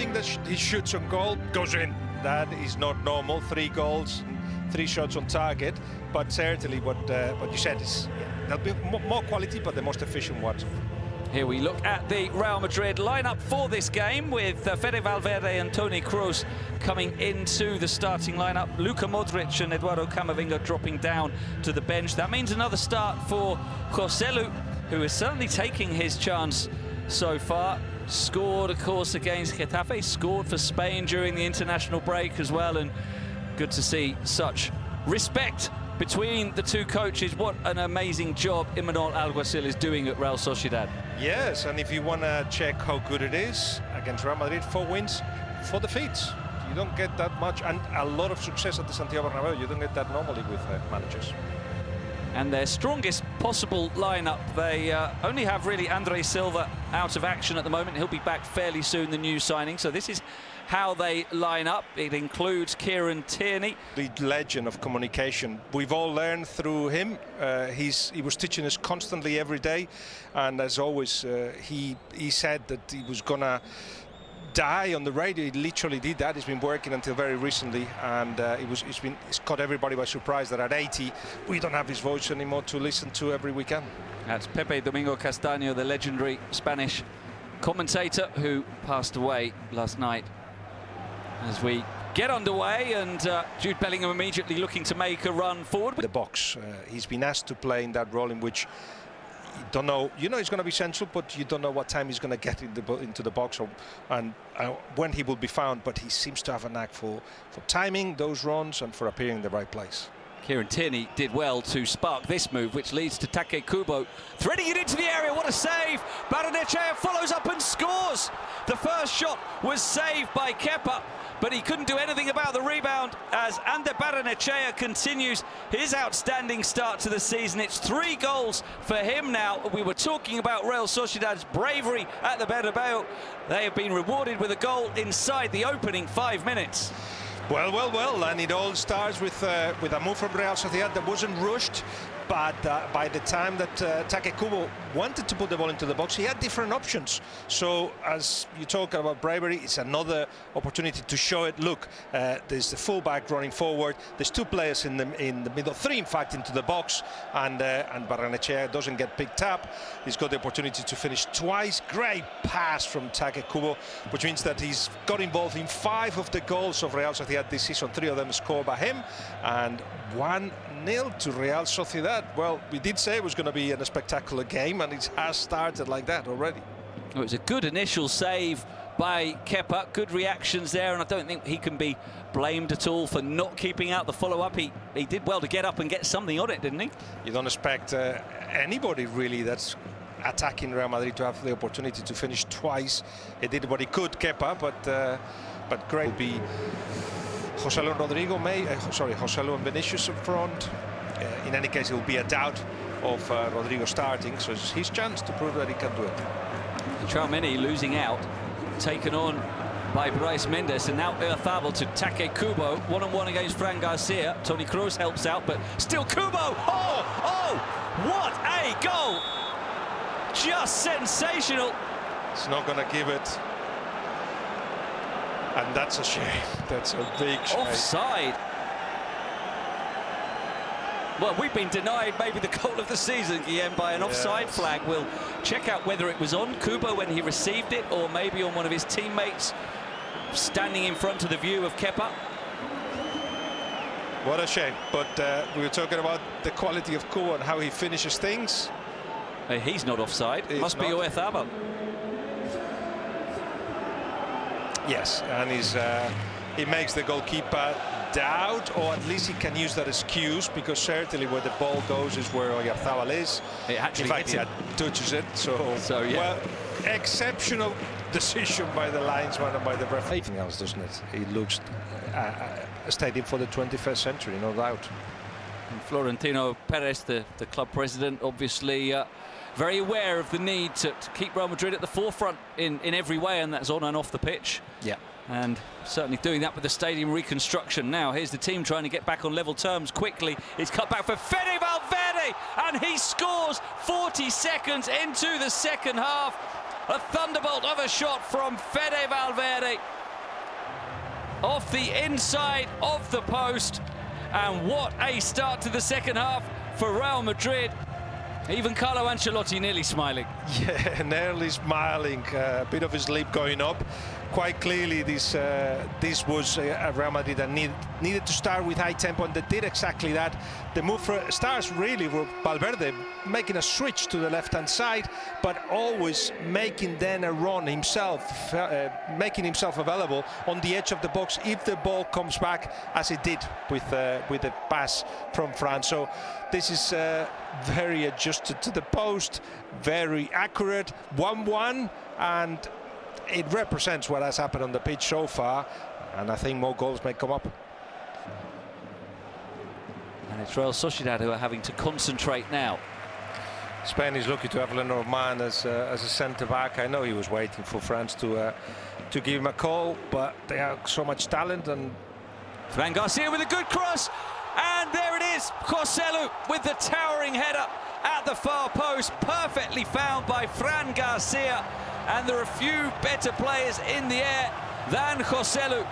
think that he shoots on goal, goes in. That is not normal. 3 goals, 3 shots on target. But certainly what you said is, there'll be more quality, but the most efficient ones. Here we look at the Real Madrid lineup for this game, with Fede Valverde and Toni Kroos coming into the starting lineup. Luka Modric and Eduardo Camavinga dropping down to the bench. That means another start for Joselu, who is certainly taking his chance so far. Scored, of course, against Getafe, scored for Spain during the international break as well, and good to see such respect between the two coaches. What an amazing job Imanol Alguacil is doing at Real Sociedad. Yes, and if you want to check how good it is against Real Madrid, 4 wins, 4 defeats. You don't get that much, and a lot of success at the Santiago Bernabeu. You don't get that normally with managers. And their strongest possible lineup. They only have really Andre Silva out of action at the moment. He'll be back fairly soon, the new signing. So this is how they line up. It includes Kieran Tierney. The legend of communication. We've all learned through him. He was teaching us constantly every day. And as always, he said that he was going to die on the radio. He literally did that. He's been working until very recently, and it's caught everybody by surprise that at 80 we don't have his voice anymore to listen to every weekend. That's Pepe Domingo Castaño, the legendary Spanish commentator who passed away last night. As we get underway, and Jude Bellingham immediately looking to make a run forward. The box. He's been asked to play in that role in which you don't know. You know he's going to be central, but you don't know what time he's going to get into the box and when he will be found. But he seems to have a knack for timing those runs and for appearing in the right place. Kieran Tierney did well to spark this move, which leads to Take Kubo threading it into the area. What a save! Barrenechea follows up and scores. The first shot was saved by Kepa, but he couldn't do anything about the rebound as Ander Barrenechea continues his outstanding start to the season. It's 3 goals for him now. We were talking about Real Sociedad's bravery at the Bernabeu. They have been rewarded with a goal inside the opening 5 minutes. Well, and it all starts with a move from Real Sociedad that wasn't rushed, but by the time that Take Kubo wanted to put the ball into the box, he had different options. So as you talk about bravery, it's another opportunity to show it. Look, there's the fullback running forward. There's 2 players in the middle, 3 in fact, into the box, and Barrenechea doesn't get picked up. He's got the opportunity to finish twice. Great pass from Take Kubo, which means that he's got involved in 5 of the goals of Real Sociedad this season. 3 of them scored by him, and 1-0 to Real Sociedad. Well, we did say it was going to be a spectacular game, and it has started like that already. It was a good initial save by Kepa. Good reactions there, and I don't think he can be blamed at all for not keeping out the follow-up. He did well to get up and get something on it, didn't he? You don't expect anybody really that's attacking Real Madrid to have the opportunity to finish twice. He did what he could, Kepa, but great. Will be Joselu and Joselu and Vinicius up front. In any case, it will be a doubt of Rodrigo starting, so it's his chance to prove that he can do it. Tchouaméni losing out, taken on by Brais Mendes, and now Oyarzabal to Take Kubo, 1-on-1 against Fran Garcia. Toni Kroos helps out, but still Kubo. Oh, what a goal! Just sensational. It's not going to give it. And that's a shame. That's a big shame. Offside. Well, we've been denied maybe the goal of the season, Guillem, by an offside flag. We'll check out whether it was on Kubo when he received it, or maybe on one of his teammates standing in front of the view of Kepa. What a shame. But we were talking about the quality of Kubo and how he finishes things. He's not offside. Must be Oyarzabal. Yes, and he makes the goalkeeper doubt, or at least he can use that excuse, because certainly where the ball goes is where Oyarzabal is. It actually in fact, he touches it. So yeah. Well, exceptional decision by the linesman and by the referee. Anything else, doesn't it? It looks a stadium for the 21st century, no doubt. And Florentino Perez, the club president, obviously very aware of the need to keep Real Madrid at the forefront in every way, and that's on and off the pitch. Yeah. And certainly doing that with the stadium reconstruction. Now here's the team trying to get back on level terms quickly. It's cut back for Fede Valverde, and he scores 40 seconds into the second half. A thunderbolt of a shot from Fede Valverde off the inside of the post. And what a start to the second half for Real Madrid. Even Carlo Ancelotti nearly smiling. Yeah, nearly smiling. A bit of his lip going up. Quite clearly, this was a Real Madrid that needed to start with high tempo, and they did exactly that. The move starts really with Valverde making a switch to the left-hand side, but always making then a run himself, making himself available on the edge of the box if the ball comes back, as it did with the pass from France. So this is very adjusted to the post, very accurate, 1-1, and it represents what has happened on the pitch so far, and I think more goals may come up. And it's Real Sociedad who are having to concentrate now. Spain is lucky to have Lenormand as a centre-back. I know he was waiting for France to give him a call, but they have so much talent. And Fran Garcia with a good cross, and there it is, Joselu with the towering header at the far post, perfectly found by Fran Garcia. And there are few better players in the air than Joselu,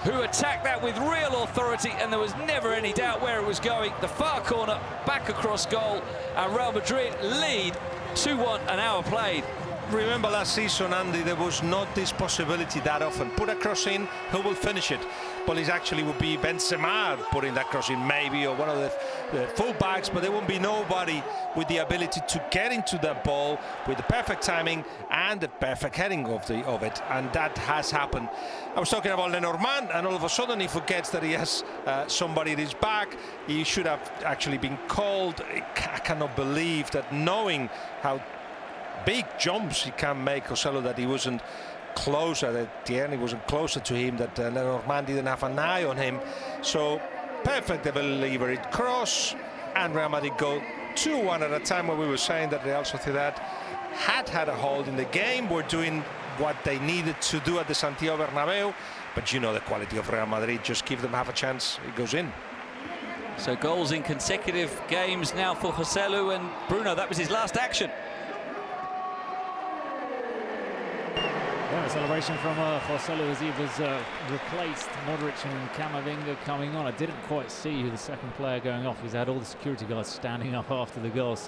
who attacked that with real authority, and there was never any doubt where it was going. The far corner, back across goal, and Real Madrid lead 2-1, an hour played. Remember last season, Andy, there was not this possibility that often. Put a cross in, who will finish it? Well, it actually would be Benzema putting that cross in, maybe, or one of the full-backs, but there won't be nobody with the ability to get into that ball with the perfect timing and the perfect heading of it, and that has happened. I was talking about Lenormand, and all of a sudden he forgets that he has somebody at his back. He should have actually been called. I cannot believe that, knowing how big jumps he can make, Joselu, that he wasn't closer at the end. He wasn't closer to him, that Lenormand didn't have an eye on him. So perfect delivered cross, and Real Madrid go 2-1 at a time when we were saying that Real Sociedad had a hold in the game, were doing what they needed to do at the Santiago Bernabeu, but you know the quality of Real Madrid, just give them half a chance, it goes in. So goals in consecutive games now for Joselu, and Bruno, that was his last action. Yeah, a celebration from Joselu as he was replaced. Modric and Camavinga coming on. I didn't quite see who the second player going off. He's had all the security guards standing up after the goal. So